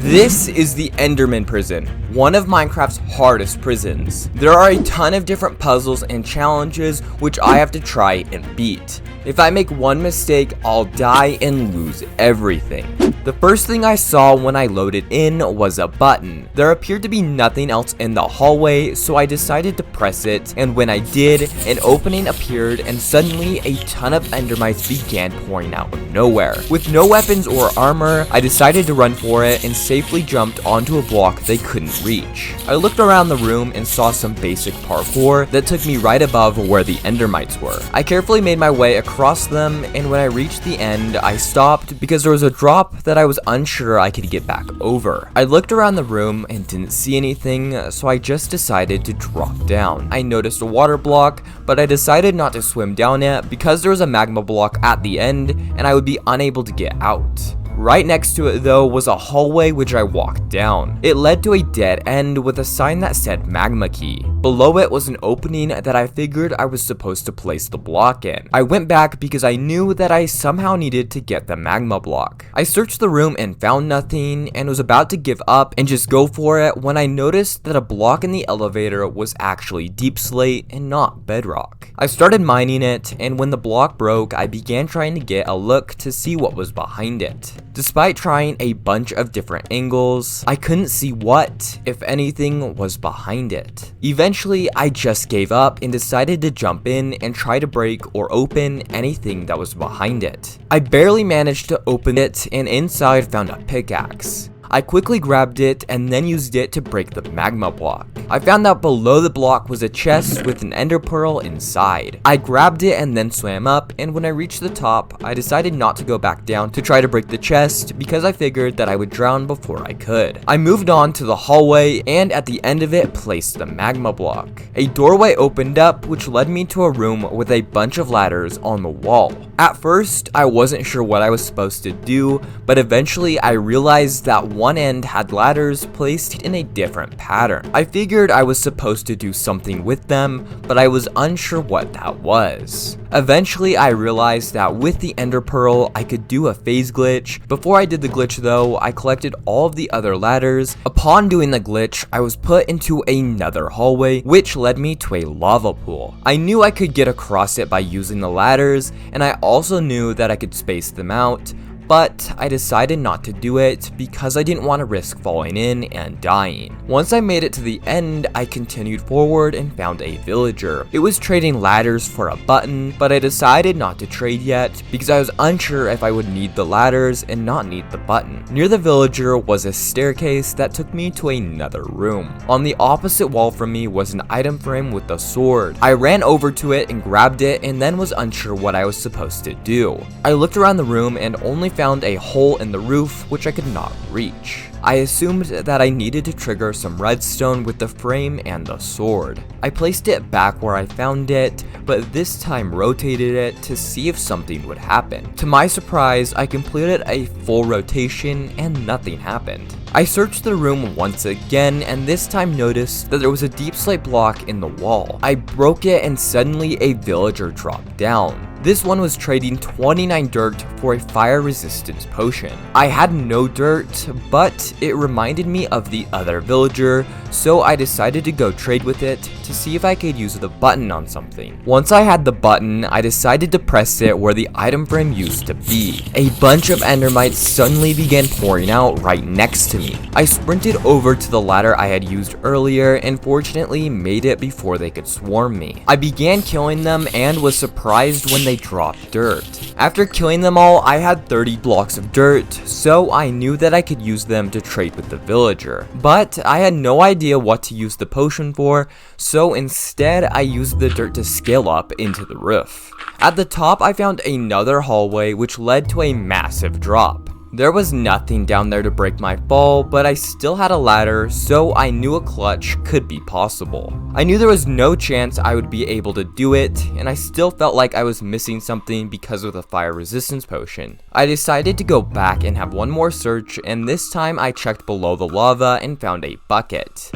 This is the Enderman Prison, one of Minecraft's hardest prisons. There are a ton of different puzzles and challenges which I have to try and beat. If I make one mistake, I'll die and lose everything. The first thing I saw when I loaded in was a button. There appeared to be nothing else in the hallway, so I decided to press it, and when I did, an opening appeared and suddenly a ton of endermites began pouring out of nowhere. With no weapons or armor, I decided to run for it and safely jumped onto a block they couldn't reach. I looked around the room and saw some basic parkour that took me right above where the endermites were. I carefully made my way across them, and when I reached the end, I stopped because there was a drop that I was unsure I could get back over. I looked around the room and didn't see anything, so I just decided to drop down. I noticed a water block, but I decided not to swim down it because there was a magma block at the end and I would be unable to get out. Right next to it though was a hallway which I walked down. It led to a dead end with a sign that said magma key. Below it was an opening that I figured I was supposed to place the block in. I went back because I knew that I somehow needed to get the magma block. I searched the room and found nothing and was about to give up and just go for it when I noticed that a block in the elevator was actually deep slate and not bedrock. I started mining it, and when the block broke, I began trying to get a look to see what was behind it. Despite trying a bunch of different angles, I couldn't see what, if anything, was behind it. Eventually, I just gave up and decided to jump in and try to break or open anything that was behind it. I barely managed to open it, and inside found a pickaxe. I quickly grabbed it and then used it to break the magma block. I found out below the block was a chest with an ender pearl inside. I grabbed it and then swam up, and when I reached the top, I decided not to go back down to try to break the chest because I figured that I would drown before I could. I moved on to the hallway and at the end of it placed the magma block. A doorway opened up which led me to a room with a bunch of ladders on the wall. At first, I wasn't sure what I was supposed to do, but eventually I realized that one end had ladders placed in a different pattern. I figured I was supposed to do something with them, but I was unsure what that was. Eventually, I realized that with the ender pearl, I could do a phase glitch. Before I did the glitch though, I collected all of the other ladders. Upon doing the glitch, I was put into another hallway, which led me to a lava pool. I knew I could get across it by using the ladders, and I also knew that I could space them out, but I decided not to do it because I didn't want to risk falling in and dying. Once I made it to the end, I continued forward and found a villager. It was trading ladders for a button, but I decided not to trade yet because I was unsure if I would need the ladders and not need the button. Near the villager was a staircase that took me to another room. On the opposite wall from me was an item frame with a sword. I ran over to it and grabbed it and then was unsure what I was supposed to do. I looked around the room and only found a hole in the roof which I could not reach. I assumed that I needed to trigger some redstone with the frame and the sword. I placed it back where I found it, but this time rotated it to see if something would happen. To my surprise, I completed a full rotation and nothing happened. I searched the room once again and this time noticed that there was a deep slate block in the wall. I broke it and suddenly a villager dropped down. This one was trading 29 dirt for a fire resistance potion. I had no dirt, but it reminded me of the other villager, so I decided to go trade with it to see if I could use the button on something. Once I had the button, I decided to press it where the item frame used to be. A bunch of endermites suddenly began pouring out right next to me. I sprinted over to the ladder I had used earlier and fortunately made it before they could swarm me. I began killing them and was surprised when they dropped dirt. After killing them all, I had 30 blocks of dirt, so I knew that I could use them to trade with the villager. But I had no idea what to use the potion for, so instead I used the dirt to scale up into the roof. At the top, I found another hallway which led to a massive drop. There was nothing down there to break my fall, but I still had a ladder, so I knew a clutch could be possible. I knew there was no chance I would be able to do it, and I still felt like I was missing something because of the fire resistance potion. I decided to go back and have one more search, and this time I checked below the lava and found a bucket.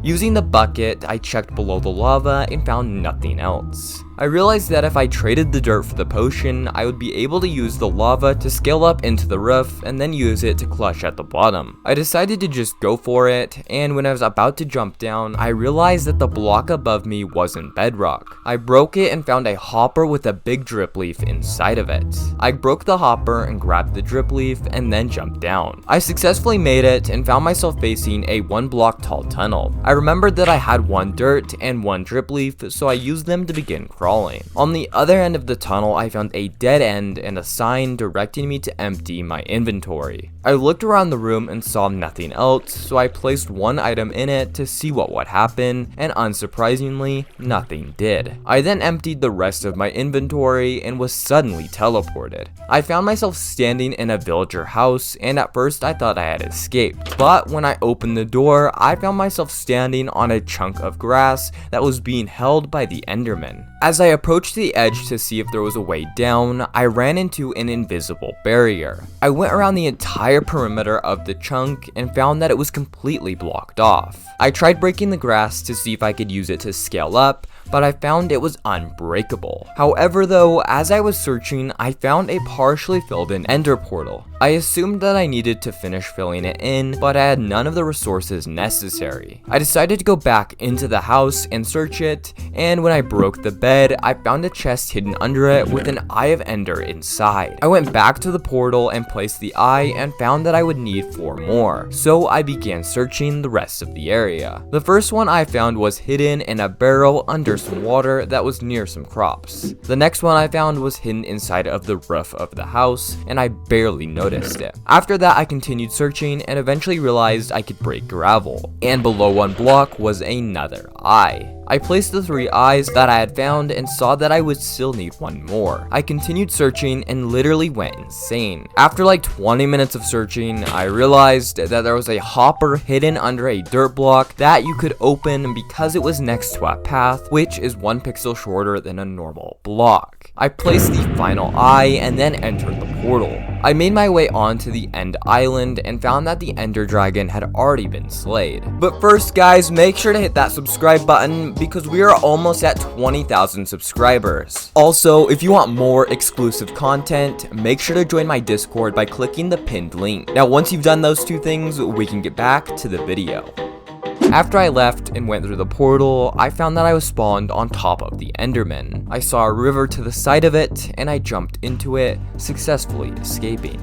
Using the bucket, I checked below the lava and found nothing else. I realized that if I traded the dirt for the potion, I would be able to use the lava to scale up into the roof and then use it to clutch at the bottom. I decided to just go for it, and when I was about to jump down, I realized that the block above me wasn't bedrock. I broke it and found a hopper with a big drip leaf inside of it. I broke the hopper and grabbed the drip leaf and then jumped down. I successfully made it and found myself facing a 1 block tall tunnel. I remembered that I had 1 dirt and 1 drip leaf, so I used them to begin crawling. On the other end of the tunnel, I found a dead end and a sign directing me to empty my inventory. I looked around the room and saw nothing else, so I placed 1 item in it to see what would happen, and unsurprisingly, nothing did. I then emptied the rest of my inventory and was suddenly teleported. I found myself standing in a villager house, and at first I thought I had escaped, but when I opened the door, I found myself standing on a chunk of grass that was being held by the Enderman. As I approached the edge to see if there was a way down, I ran into an invisible barrier. I went around the entire perimeter of the chunk and found that it was completely blocked off. I tried breaking the grass to see if I could use it to scale up, but I found it was unbreakable. However though, as I was searching, I found a partially filled in ender portal. I assumed that I needed to finish filling it in, but I had none of the resources necessary. I decided to go back into the house and search it, and when I broke the bed, I found a chest hidden under it with an eye of ender inside. I went back to the portal and placed the eye and found that I would need 4 more, so I began searching the rest of the area. The first one I found was hidden in a barrel under some water that was near some crops. The next one I found was hidden inside of the roof of the house, and I barely noticed it. After that, I continued searching and eventually realized I could break gravel, and below 1 block was another eye. I placed the 3 eyes that I had found and saw that I would still need 1 more. I continued searching and literally went insane. After like 20 minutes of searching, I realized that there was a hopper hidden under a dirt block that you could open because it was next to a path, which is 1 pixel shorter than a normal block. I placed the final eye and then entered the portal. I made my way onto the end island and found that the ender dragon had already been slayed. But first guys, make sure to hit that subscribe button because we are almost at 20,000 subscribers. Also, if you want more exclusive content, make sure to join my Discord by clicking the pinned link. Now once you've done those 2 things, we can get back to the video. After I left and went through the portal, I found that I was spawned on top of the Enderman. I saw a river to the side of it, and I jumped into it, successfully escaping.